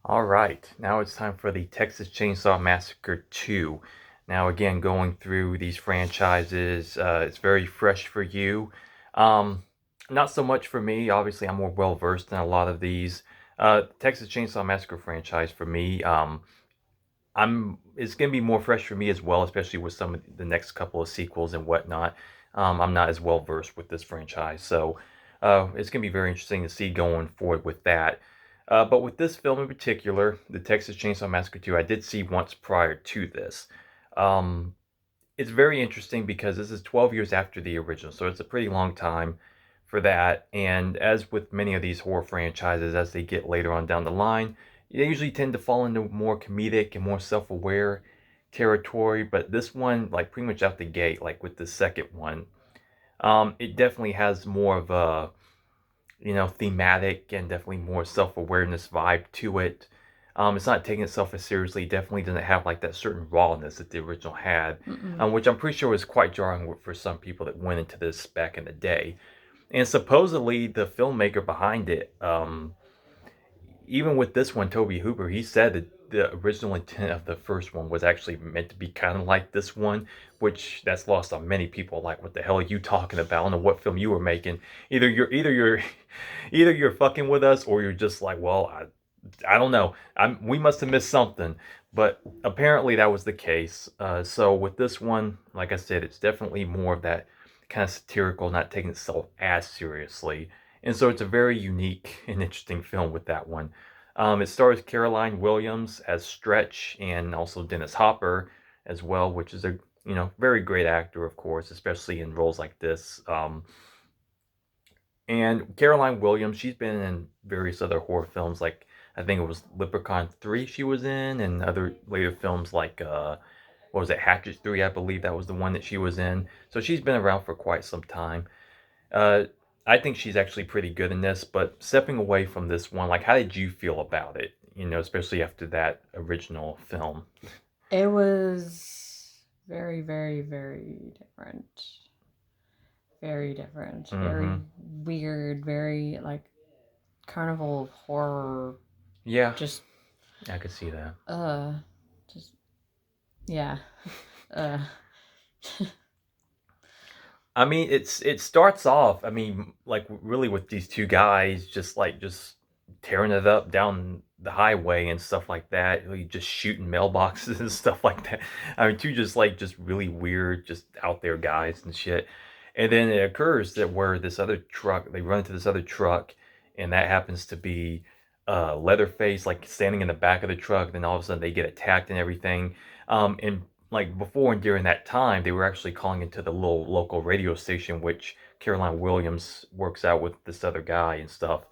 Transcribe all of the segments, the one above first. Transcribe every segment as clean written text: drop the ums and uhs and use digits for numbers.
All right, now it's time for the Texas Chainsaw Massacre 2. Now, again, going through these franchises, it's very fresh for you. Um, Not so much for me. Obviously, I'm more well versed in a lot of these. Texas Chainsaw Massacre franchise for me, it's gonna be more fresh for me as well, especially with some of the next couple of sequels and whatnot. I'm not as well versed with this franchise, so it's gonna be very interesting to see going forward with that. But with this film in particular, the Texas Chainsaw Massacre 2, I did see once prior to this. Um, it's very interesting because this is 12 years after the original, so it's a pretty long time for that. And as with many of these horror franchises, as they get later on down the line, they usually tend to fall into more comedic and more self-aware territory. But this one, like pretty much out the gate, like with the second one, it definitely has more of a thematic and definitely more self-awareness vibe to it. It's not taking itself as seriously. It definitely doesn't have like that certain rawness that the original had, Mm-mm. which I'm pretty sure was quite jarring for some people that went into this back in the day. And supposedly the filmmaker behind it, even with this one, Toby Hooper, he said that the original intent of the first one was actually meant to be kind of like this one, which that's lost on many people. Like, what the hell are you talking about? I don't know what film you were making. Either you're either you're fucking with us, or you're just like, well, I don't know. We must have missed something. But apparently that was the case. So with this one, like I said, it's definitely more of that kind of satirical, not taking itself as seriously. And so it's a very unique and interesting film with that one. It stars Caroline Williams as Stretch and also Dennis Hopper as well, which is a very great actor, of course, especially in roles like this. And Caroline Williams, she's been in various other horror films, like I think it was Leprechaun 3 she was in, and other later films like what was it, Hatchet 3, I believe that was the one that she was in. So she's been around for quite some time. Uh, I think she's actually pretty good in this, but stepping away from this one, like, how did you feel about it? Especially after that original film. It was very, very, very different. Very different. Very Mm-hmm. weird. Very like carnival of horror. Yeah, Just I could see that. uh, just yeah. Uh, I mean, it starts off, I mean, like really with these two guys just tearing it up down the highway and stuff like that, like just shooting mailboxes and stuff like that. I mean, two just really weird, just out there guys and shit. And then it occurs that where this other truck, they run into this other truck, and that happens to be Leatherface, like standing in the back of the truck. Then all of a sudden they get attacked and everything. And like before and during that time, they were actually calling into the little local radio station, which Caroline Williams works out with this other guy and stuff.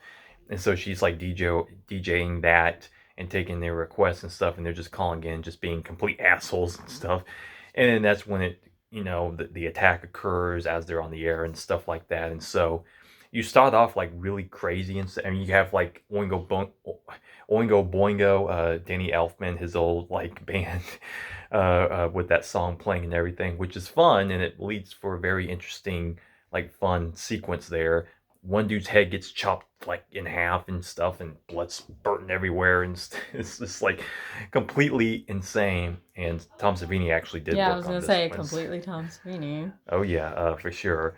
And so she's like DJing that and taking their requests and stuff, and they're just calling in, just being complete assholes and stuff. And then that's when the attack occurs as they're on the air and stuff like that. And so you start off like really crazy, and I mean, you have like Oingo Boingo, Danny Elfman, his old like band, with that song playing and everything, which is fun, and it leads for a very interesting, like, fun sequence there. One dude's head gets chopped like in half and stuff, and blood spurting everywhere, and it's just like completely insane. And Tom Savini actually did yeah, I work was on gonna this say one. completely Tom Sweeney. Oh yeah, for sure.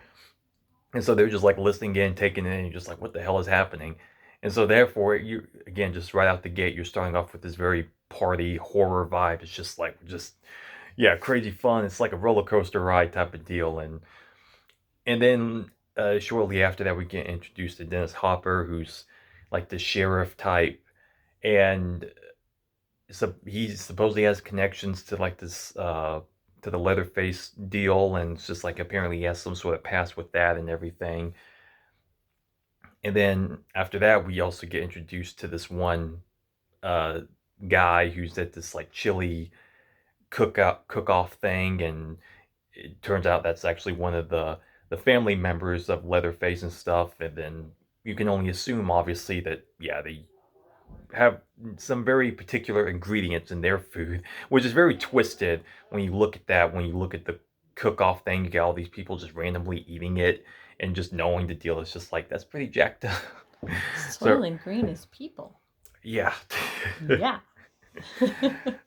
And so they're just like listening in, taking it in, and you're just like, what the hell is happening? And so therefore, you again, just right out the gate, you're starting off with this very party horror vibe. It's just like yeah, crazy fun. It's like a roller coaster ride type of deal. And then shortly after that, we get introduced to Dennis Hopper, who's like the sheriff type, and so he supposedly has connections to like this to the Leatherface deal, and it's just like apparently he has some sort of past with that and everything. And then after that, we also get introduced to this one uh, guy who's at this like chili cook off thing, and it turns out that's actually one of the family members of Leatherface and stuff. And then you can only assume, obviously, that yeah, they have some very particular ingredients in their food, which is very twisted when you look at that. When you look at the cook off thing, you get all these people just randomly eating it and just knowing the deal. It's just like that's pretty jacked up. So Soylent Green is people. Yeah. Yeah.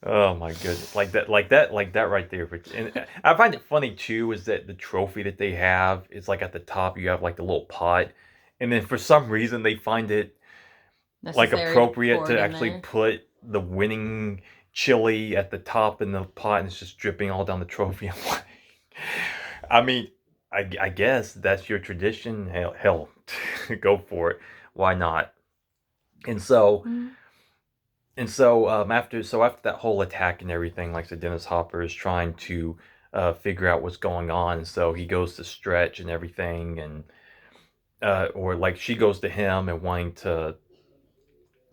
Oh my goodness, like that right there. And I find it funny too is that the trophy that they have is like at the top. You have like the little pot, and then for some reason they find it like Necessary to appropriate pour it to in actually there. put the winning chili at the top in the pot, and it's just dripping all down the trophy. I'm like, I mean, I guess that's your tradition. Hell, go for it. Why not? And so Mm. after that whole attack and everything, like the Dennis Hopper is trying to figure out what's going on. And so he goes to Stretch and everything, and or like she goes to him and wanting to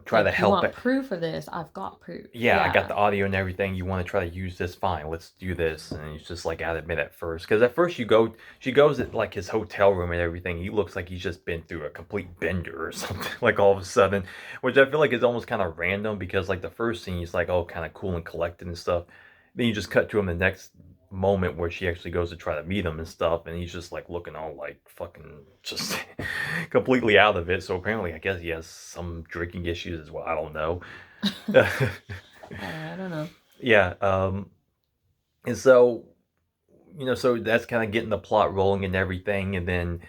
try to Like, you help want it. proof of this? I've got proof. Yeah, I got Yeah. the audio and everything. You want to try to use this? Fine, let's do this. And he's just like adamant at first, because at first she goes at like his hotel room and everything. He looks like he's just been through a complete bender or something. Like all of a sudden, which I feel like is almost kind of random because like the first scene he's like oh kind of cool and collected and stuff. Then you just cut to him the next moment where she actually goes to try to meet him and stuff, and he's just like looking all like fucking just completely out of it. So apparently, I guess he has some drinking issues as well. I don't know. I don't know. Yeah, and so so that's kind of getting the plot rolling and everything, and then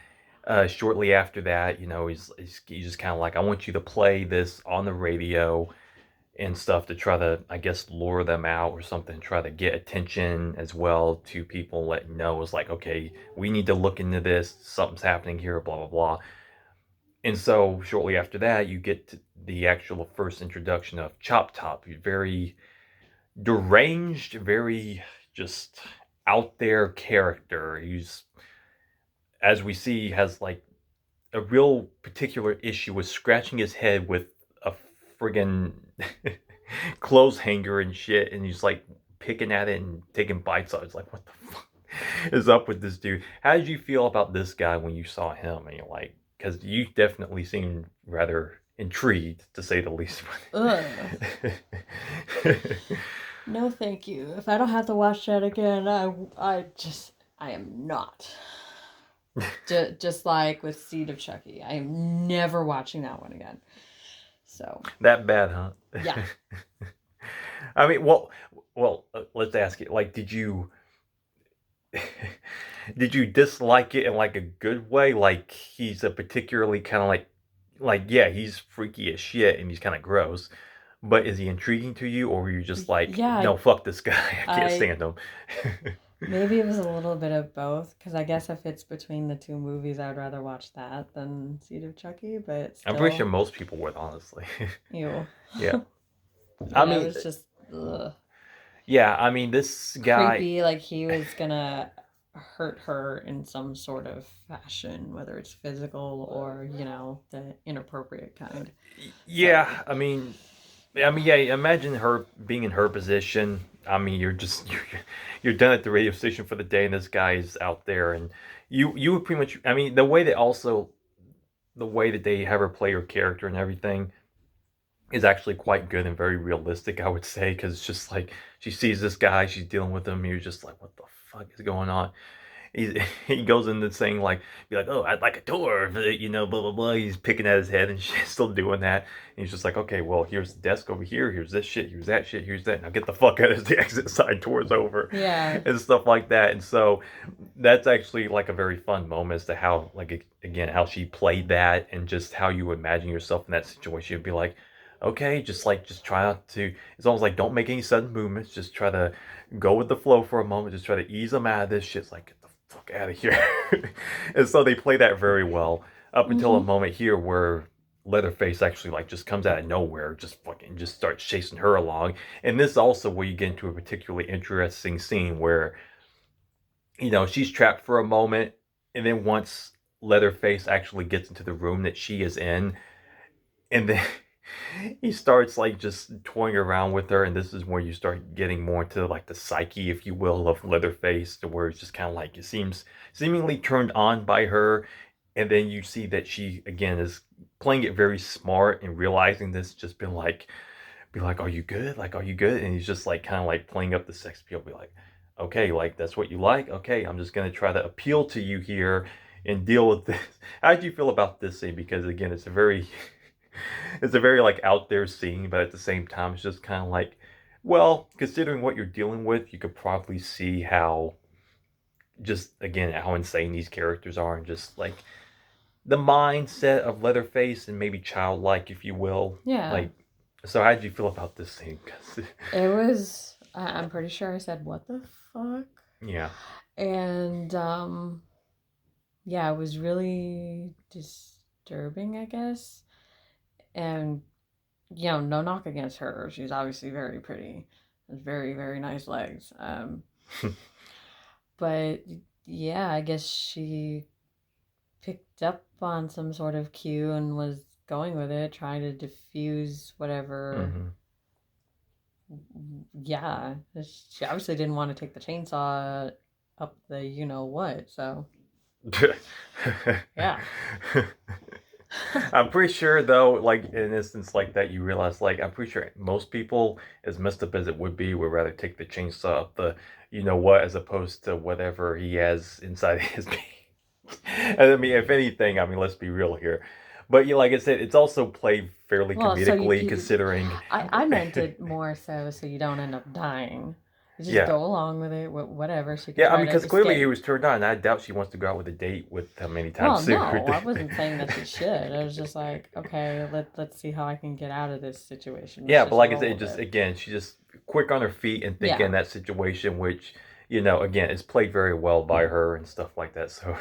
shortly after that, he's just kind of like, I want you to play this on the radio and stuff to try to, I guess, lure them out or something, try to get attention as well to people, let know it's like, okay, we need to look into this, something's happening here, blah blah blah. And so shortly after that, you get to the actual first introduction of Chop Top, very deranged, very just out there character. He's, as we see, has like a real particular issue with scratching his head with a friggin' clothes hanger and shit, and he's like picking at it and taking bites out. It's like, what the fuck is up with this dude? How did you feel about this guy when you saw him? And you're like, because you definitely seemed rather intrigued, to say the least. Ugh. No, thank you. If I don't have to watch that again, I am not. Just like with Seed of Chucky, I am never watching that one again. So, That bad, huh? yeah. I mean, let's ask it. Like, did you dislike it in like a good way? Like, he's a particularly kind of like, yeah, he's freaky as shit and he's kind of gross. But is he intriguing to you, or were you just like, Yeah, no, fuck this guy, I can't I stand him? maybe it was a little bit of both because I guess if it's between the two movies, I'd rather watch that than Seed of Chucky, but I'm pretty sure still, most people would, honestly. ew. Yeah, I Yeah, it mean, was just ugh, yeah, I mean, this guy. creepy. Like he was gonna hurt her in some sort of fashion, whether it's physical or, the inappropriate kind. So, Yeah, yeah. Imagine her being in her position. I mean, you're done at the radio station for the day, and this guy is out there, and you would pretty much. I mean, the way that they have her play her character and everything is actually quite good and very realistic. I would say because it's just like she sees this guy, she's dealing with him. You're just like, what the fuck is going on? He he goes into saying like, be like, oh, I'd like a tour, blah blah blah. He's picking at his head and shit, still doing that. And he's just like, okay, well, here's the desk over here. Here's this shit. Here's that shit. Here's that. Now get the fuck out as the exit sign tour's over, yeah. and stuff like that. And so that's actually like a very fun moment as to how, like, again, how she played that and just how you imagine yourself in that situation. You'd be like, okay, just try not to. It's almost like don't make any sudden movements. Just try to go with the flow for a moment. Just try to ease them out of this shit. It's like, get the fuck out of here. And so they play that very well up until a Mm-hmm. moment here where Leatherface actually like just comes out of nowhere, just fucking just starts chasing her along. And this is also where you get into a particularly interesting scene where she's trapped for a moment, and then once Leatherface actually gets into the room that she is in, and then he starts like just toying around with her, and this is where you start getting more into like the psyche, if you will, of Leatherface, to where it's just kind of like it seems seemingly turned on by her, and then you see that she again is playing it very smart and realizing this, just been like, be like, are you good? Like, are you good? And he's just like kind of like playing up the sex appeal, be like, okay, like that's what you like. Okay, I'm just gonna try to appeal to you here and deal with this. How do you feel about this scene? Because again, it's a very it's a very like out there scene, but at the same time, it's just kind of like, well, considering what you're dealing with, you could probably see how just again how insane these characters are, and just like the mindset of Leatherface and maybe childlike, if you will. Yeah. Like, so how did you feel about this scene? 'Cause It was, I'm pretty sure I said, what the fuck? yeah. And yeah, it was really disturbing, I guess. And no knock against her. She's obviously very pretty. Has very, very nice legs. But yeah, I guess she picked up on some sort of cue and was going with it, trying to diffuse whatever. hmm Yeah, she obviously didn't want to take the chainsaw up the what, so yeah. I'm pretty sure though, like in an instance like that, you realize like I'm pretty sure most people, as messed up as it would be, would rather take the chainsaw up the you know what as opposed to whatever he has inside his being. And I mean, if anything, I mean, let's be real here. But yeah, like I said, it's also played fairly Well, so comedically considering. I meant it more so you don't end up dying. You just Yeah, go along with it, whatever. She could yeah. I try mean, to because clearly he escape. was turned on. And I doubt she wants to go out with a date with him anytime Well, soon. no, I wasn't saying that she should. I was just like, okay, let's see how I can get out of this situation. Let's Yeah, but just like I roll said, with just it. again, she's just quick on her feet and thinking Yeah. in that situation, which again, is played very well by her and stuff like that. So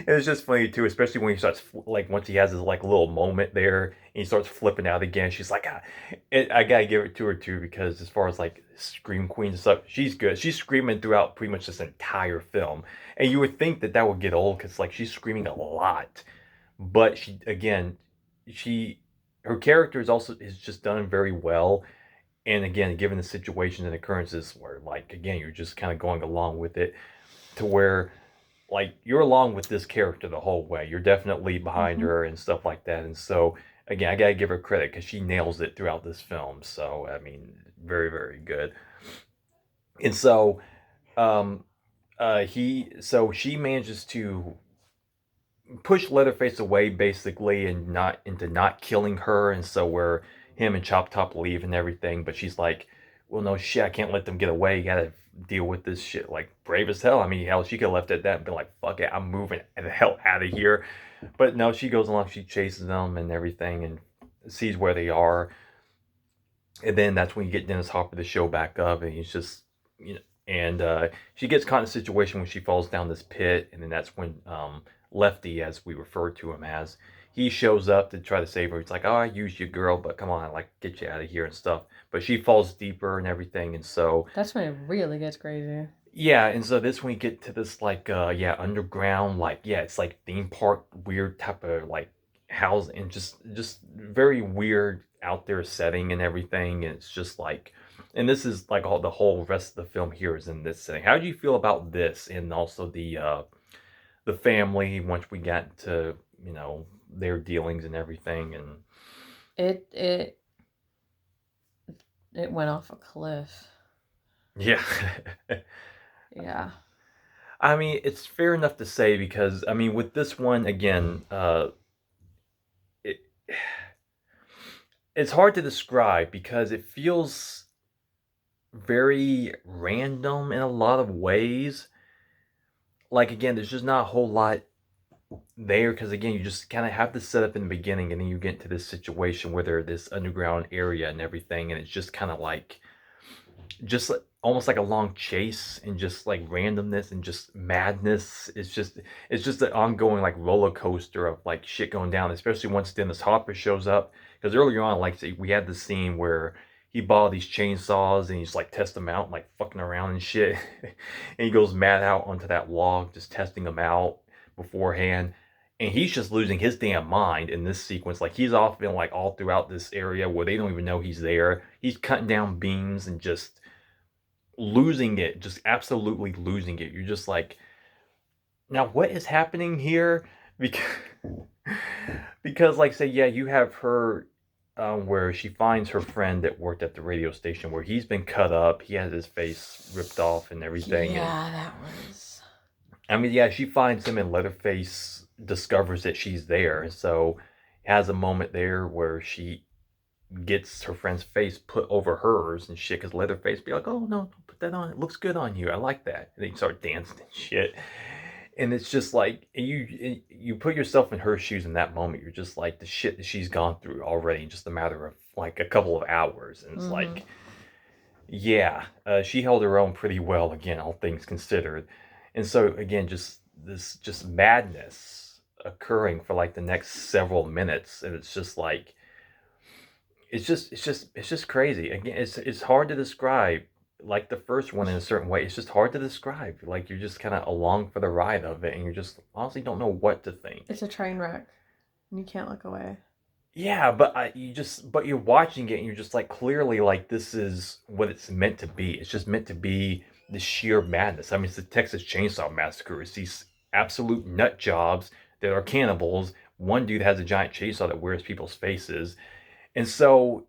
it's just funny too, especially when he starts like once he has his like little moment there and he starts flipping out again. She's like, I gotta give it to her too because as far as like scream queen and stuff, she's good. She's screaming throughout pretty much this entire film, and you would think that that would get old because like she's screaming a lot, but she again, she her character is just done very well. And again, given the situations and occurrences where like again you're just kind of going along with it to where like you're along with this character the whole way. You're definitely behind Hmm. her and stuff like that. And so again, I gotta give her credit because she nails it throughout this film. So I mean, very very good. And so um she manages to push Leatherface away basically and not into not killing her. And so where him and Chop Top leave and everything, but she's like, well, no shit, I can't let them get away. You gotta deal with this shit. Like brave as hell. I mean, hell, she could have left it at that and been like, fuck it, I'm moving the hell out of here. But no, she goes along, she chases them and everything and sees where they are. And then that's when you get Dennis Hopper to show back up, and he's just, and she gets caught in a situation when she falls down this pit, and then that's when Lefty, as we refer to him as, he shows up to try to save her. He's like, "Oh, I used you, girl, but come on, like, get you out of here and stuff." But she falls deeper and everything, and so That's when it really gets crazy. yeah, and so this when we get to this like yeah, underground, like yeah, it's like theme park weird type of like house and just very weird out there setting and everything. And it's just like and this is like all the whole rest of the film here is in this setting. How do you feel about this and also the family once we got to, their dealings and everything and It it it went off a cliff. yeah. Yeah. I mean, it's fair enough to say because I mean with this one again, it it's hard to describe because it feels very random in a lot of ways. Like again, there's just not a whole lot there because again, you just kind of have the setup in the beginning, and then you get into this situation where they're this underground area and everything, and it's just kind of like just almost like a long chase and just like randomness and just madness. It's just an ongoing like roller coaster of like shit going down, especially once Dennis Hopper shows up. Because earlier on, like we had the scene where he bought these chainsaws and he's like test them out, like fucking around and shit, and he goes mad out onto that log, just testing them out beforehand. And he's just losing his damn mind in this sequence. Like he's off in like all throughout this area where they don't even know he's there. He's cutting down beams and just losing it, just absolutely losing it. You're just like, now what is happening here? Because, because like, say, yeah, you have her where she finds her friend that worked at the radio station where he's been cut up, he has his face ripped off and everything. And Yeah, that was. I mean, yeah, she finds him and Leatherface discovers that she's there. So has a moment there where she gets her friend's face put over hers and shit, because Leatherface be like, "Oh no, don't put that on. It looks good on you. I like that." And they start dancing and shit. And it's just like you put yourself in her shoes in that moment. You're just like the shit that she's gone through already in just a matter of like a couple of hours, and it's Mm-hmm. like, yeah, she held her own pretty well again, all things considered. And so again, just this just madness occurring for like the next several minutes, and it's just like it's just crazy. Again, it's hard to describe. Like the first one in a certain way, it's just hard to describe. Like you're just kind of along for the ride of it, and you just honestly don't know what to think. It's a train wreck. You can't look away. Yeah, but but you're watching it, and you're just like clearly like this is what it's meant to be. It's just meant to be the sheer madness. I mean, it's the Texas Chainsaw Massacre. It's these absolute nut jobs that are cannibals. One dude has a giant chainsaw that wears people's faces, and so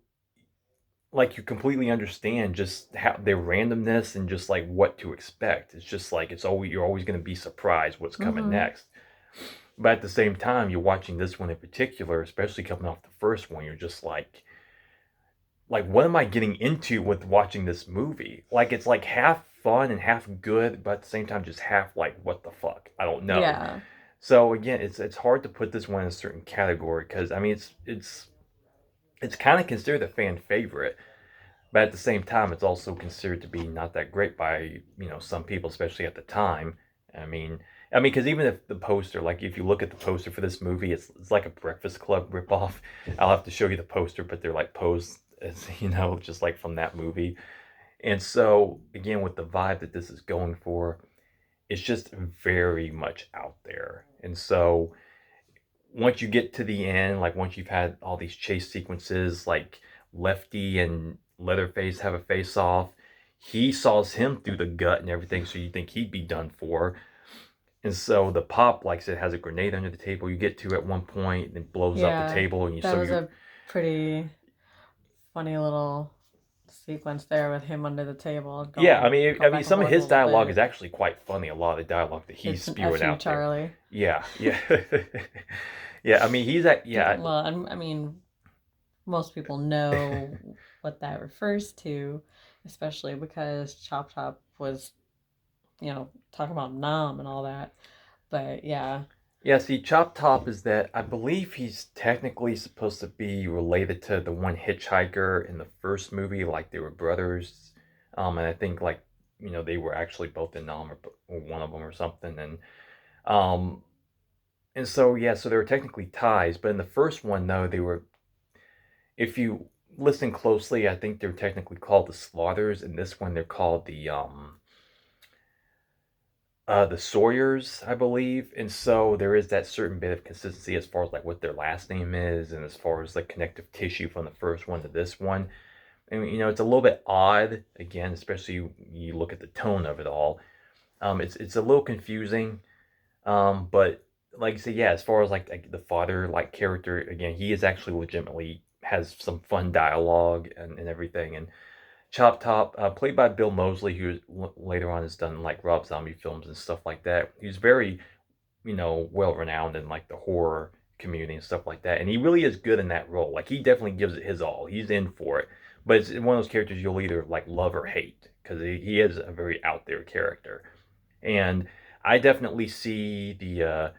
like you completely understand just how their randomness and just like what to expect. It's just like it's always you're always going to be surprised what's coming Mm-hmm. next. But at the same time, you're watching this one in particular, especially coming off the first one, you're just like what am I getting into with watching this movie? Like it's like half fun and half good, but at the same time just half like what the fuck? I don't know. Yeah. So again, it's hard to put this one in a certain category because I mean it's kind of considered a fan favorite. But at the same time, it's also considered to be not that great by some people, especially at the time. I mean, because even if the poster, like if you look at the poster for this movie, it's like a Breakfast Club ripoff. I'll have to show you the poster, but they're like posed as just like from that movie. And so again, with the vibe that this is going for, it's just very much out there. And so once you get to the end, like once you've had all these chase sequences, like Lefty and Leatherface have a face off, he saws him through the gut and everything, so you think he'd be done for. And so the pop, like I said, has a grenade under the table. You get to at one point, and it blows up the Yeah. table, and That was a pretty funny little sequence there with him under the table yeah. going I mean, back and some of forth a his little dialogue is bit. actually quite funny. A lot of the dialogue that he's It's an spewing F you, out there. Charlie. Yeah, yeah, yeah. I mean, he's at yeah. Well, I mean, most people know what that refers to, especially because Chop Chop was, talking about Nam and all that. But yeah, Yeah, see, Chop Top is that I believe he's technically supposed to be related to the one hitchhiker in the first movie, like they were brothers. And I think like they were actually both in Nam or one of them or something, um, and so yeah, so there were technically ties. But in the first one, though, they were if you listen closely, I think they're technically called the Slaughters. In this one, they're called the Sawyers, I believe, and so there is that certain bit of consistency as far as like what their last name is, and as far as like connective tissue from the first one to this one. And it's a little bit odd, again, especially you look at the tone of it all. It's a little confusing, but like I say, yeah, as far as like the father like character, again, he is actually legitimately has some fun dialogue and everything, and Chop Top, played by Bill Moseley, who later on has done like Rob Zombie films and stuff like that. He's very, well renowned in like the horror community and stuff like that. And he really is good in that role. Like he definitely gives it his all. He's in for it. But it's one of those characters you'll either like love or hate because he is a very out there character. And I definitely see the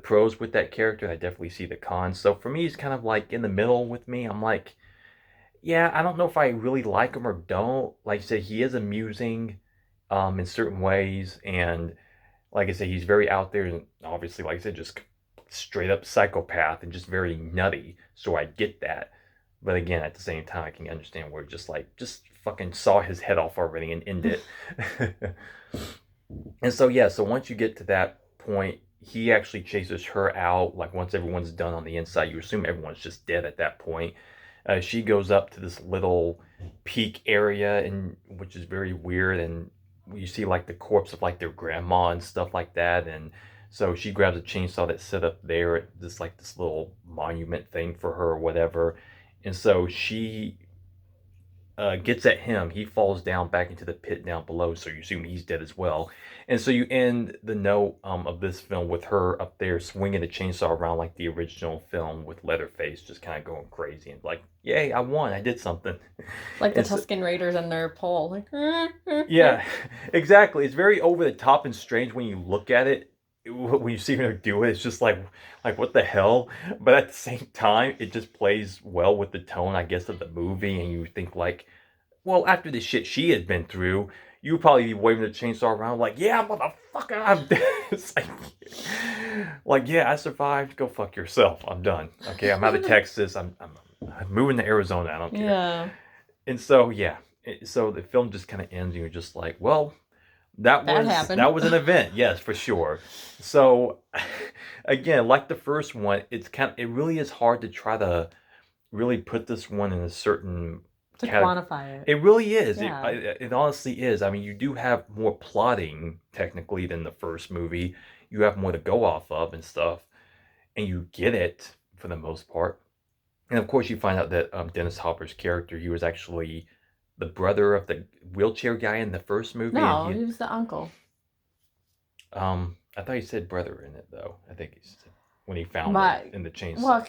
pros with that character. And I definitely see the cons. So for me, he's kind of like in the middle with me. I'm like, yeah, I don't know if I really like him or don't. Like I said, he is amusing, in certain ways, and like I said, he's very out there, and obviously, like I said, just straight up psychopath and just very nutty. So I get that, but again, at the same time, I can understand where just fucking saw his head off already and end it. And so yeah, so once you get to that point, he actually chases her out. Like once everyone's done on the inside, you assume everyone's just dead at that point. She goes up to this little peak area, and which is very weird, and you see like the corpse of like their grandma and stuff like that, and so she grabs a chainsaw that's set up there at this little monument thing for her or whatever, and so she gets at him, he falls down back into the pit down below, so you assume he's dead as well. And so you end the note of this film with her up there swinging the chainsaw around like the original film with Leatherface, just kind of going crazy and like, "Yay, I won! I did something." Like the And so, Tuscan Raiders and their pole. Like, yeah, exactly. It's very over the top and strange when you look at it. When you see her do it, it's just like what the hell? But at the same time, it just plays well with the tone, I guess, of the movie, and you think like, well, after the shit she had been through, you'd probably be waving the chainsaw around like, yeah, motherfucker, I'm dead. It's like, yeah, I survived. Go fuck yourself. I'm done. Okay, I'm out of Texas. I'm moving to Arizona. I don't care. yeah, And so, yeah, so the film just kind of ends, and you're just like, well, that that was happened. that was an event, yes, for sure. So, again, like the first one, it really is hard to try to really put this one in a certain To category. quantify it. It really is. Yeah. It honestly is. I mean, you do have more plotting technically than the first movie. You have more to go off of and stuff, and you get it for the most part. And of course, you find out that Dennis Hopper's character, he was actually the brother of the wheelchair guy in the first movie, and No, he he was the uncle. I thought he said brother in it though. I think he said when he found him My, in the chainsaw. well,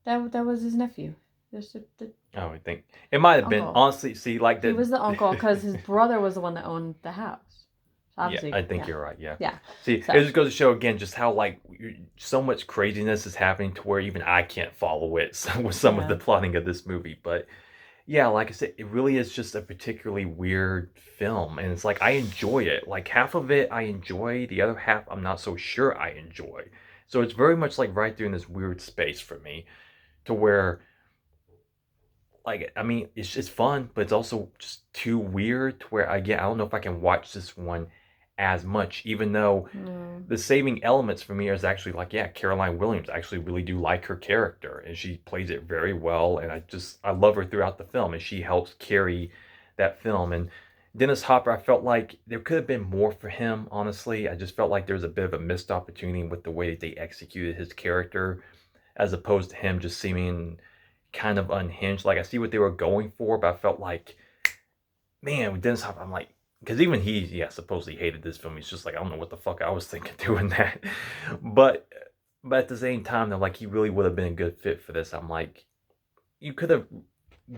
that was his nephew. There's the Oh, I think it might have been. uncle. Honestly, see, like He that. was the uncle because his brother was the one that owned the house. So Yeah, obviously, I think yeah, you're right. Yeah. yeah. See, it So just goes to show again just how like so much craziness is happening to where even I can't follow it with some of yeah, the plotting of this movie. But yeah, like I said, it really is just a particularly weird film, and it's like I enjoy it. Like half of it I enjoy, the other half I'm not so sure I enjoy. So it's very much like right there in this weird space for me, to where like I mean it's just fun, but it's also just too weird to where again I don't know if I can watch this one as much, even though no, the saving elements for me is actually like, yeah, Caroline Williams. I actually really do like her character, and she plays it very well. And I love her throughout the film, and she helps carry that film. And Dennis Hopper, I felt like there could have been more for him. Honestly, I just felt like there was a bit of a missed opportunity with the way that they executed his character, as opposed to him just seeming kind of unhinged. Like I see what they were going for, but I felt like, man, with Dennis Hopper, I'm like, because even he, yeah, supposedly hated this film. He's just like, I don't know what the fuck I was thinking doing that, but at the same time, though, like he really would have been a good fit for this. I'm like, you could have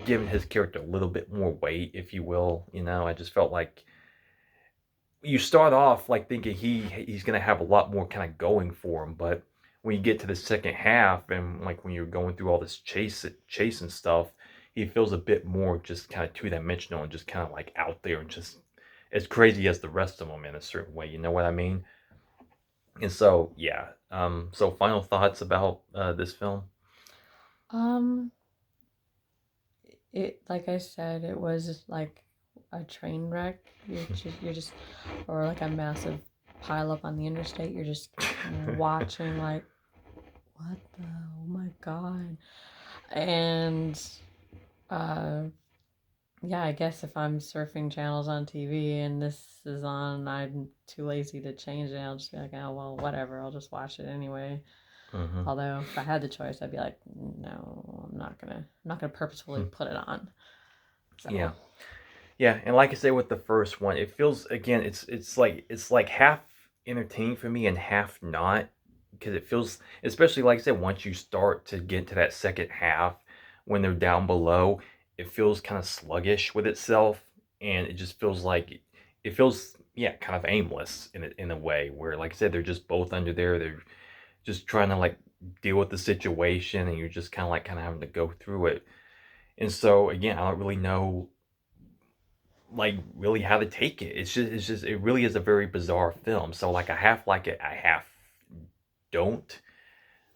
given his character a little bit more weight, if you will. You know, I just felt like you start off like thinking he's gonna have a lot more kind of going for him, but when you get to the second half and like when you're going through all this chase and stuff, he feels a bit more just kind of two dimensional and just kind of like out there and just as crazy as the rest of them in a certain way. You know what I mean? And so yeah. So final thoughts about this film? um, it like I said, it was like a train wreck. You're just, or like a massive pile up on the interstate. You're just watching like, what the, oh my god, and uh yeah, I guess if I'm surfing channels on TV and this is on, I'm too lazy to change it. I'll just be like, oh well, whatever. I'll just watch it anyway. Hmm. Although if I had the choice, I'd be like, no, I'm not gonna purposefully put it on. Yeah. So Yeah, and like I say with the first one, it feels again, it's like half entertaining for me and half not, because it feels, especially like I said, once you start to get to that second half when they're down below, it feels kind of sluggish with itself, and it just feels like it feels, yeah, kind of aimless in a way where like I said, they're just both under there, they're just trying to like deal with the situation, and you're just kind of having to go through it. And so again, I don't really know like really how to take it. It's just it really is a very bizarre film. So like I half like it, I half don't.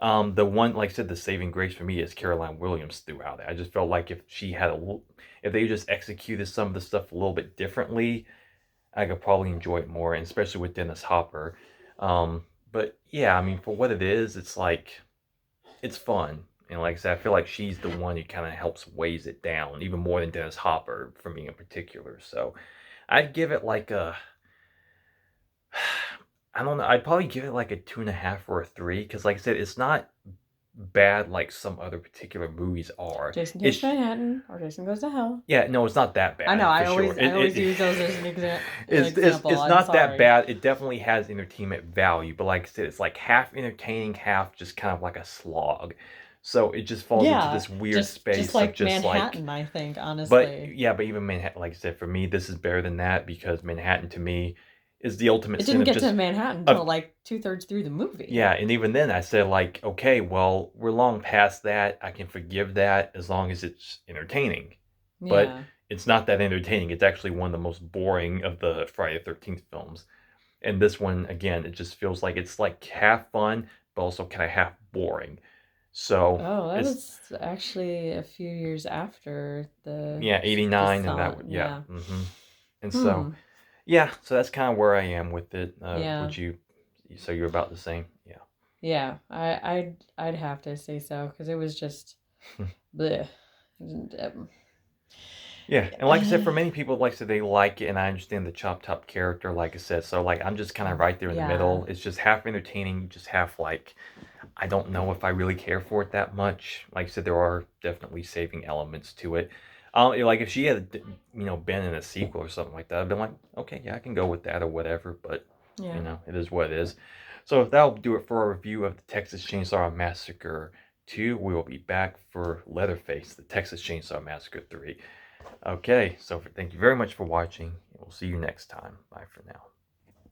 The one like I said, the saving grace for me is Caroline Williams throughout it. I just felt like if she had if they just executed some of the stuff a little bit differently, I could probably enjoy it more, and especially with Dennis Hopper. But yeah, I mean for what it is, it's like it's fun. And like I said, I feel like she's the one who kind of helps weighs it down, even more than Dennis Hopper for me in particular. So I'd give it like a, I don't know. I'd probably give it like a 2.5 or a 3 because, like I said, it's not bad like some other particular movies are. Jason Takes It's Manhattan or Jason Goes to Hell. yeah, no, it's not that I know. bad for sure. I always use those as an It's example. it's I'm not that sorry. bad. It definitely has entertainment value, but like I said, it's like half entertaining, half just kind of like a slog. So it just falls into Yeah, this weird just space of like just like, Manhattan, I think, but honestly. yeah, but even Manhattan, like I said, for me, this is better than that because Manhattan to me is the ultimate It sin didn't of get to just Manhattan of until like 2/3 through the movie. yeah, and even then I said like, okay, well, we're long past that. I can forgive that as long as it's entertaining. But Yeah. it's not that entertaining. It's actually one of the most boring of the Friday the 13th films. And this one, again, it just feels like it's like half fun, but also kind of half boring. So Oh, that it's was actually a few years after yeah, the 89 and that song. would yeah. Yeah. And so Hmm. yeah, so that's kind of where I am with it. Yeah. Would you so you're about the same? Yeah. Yeah. I'd have to say so because it was just bleh. And, Yeah, and like I said, for uh, many people, like I said, they like it, and I understand the Chop Top character, like I said. So, like, I'm just kind of right there in the yeah. middle. It's just half entertaining, just half like, I don't know if I really care for it that much. Like I said, there are definitely saving elements to it. Like if she had, been in a sequel or something like that, I'd been like, okay, yeah, I can go with that or whatever. But Yeah. it is what it is. So that'll do it for our review of the Texas Chainsaw Massacre 2. We will be back for Leatherface, the Texas Chainsaw Massacre 3. Okay, so thank you very much for watching. We'll see you next time. Bye for now.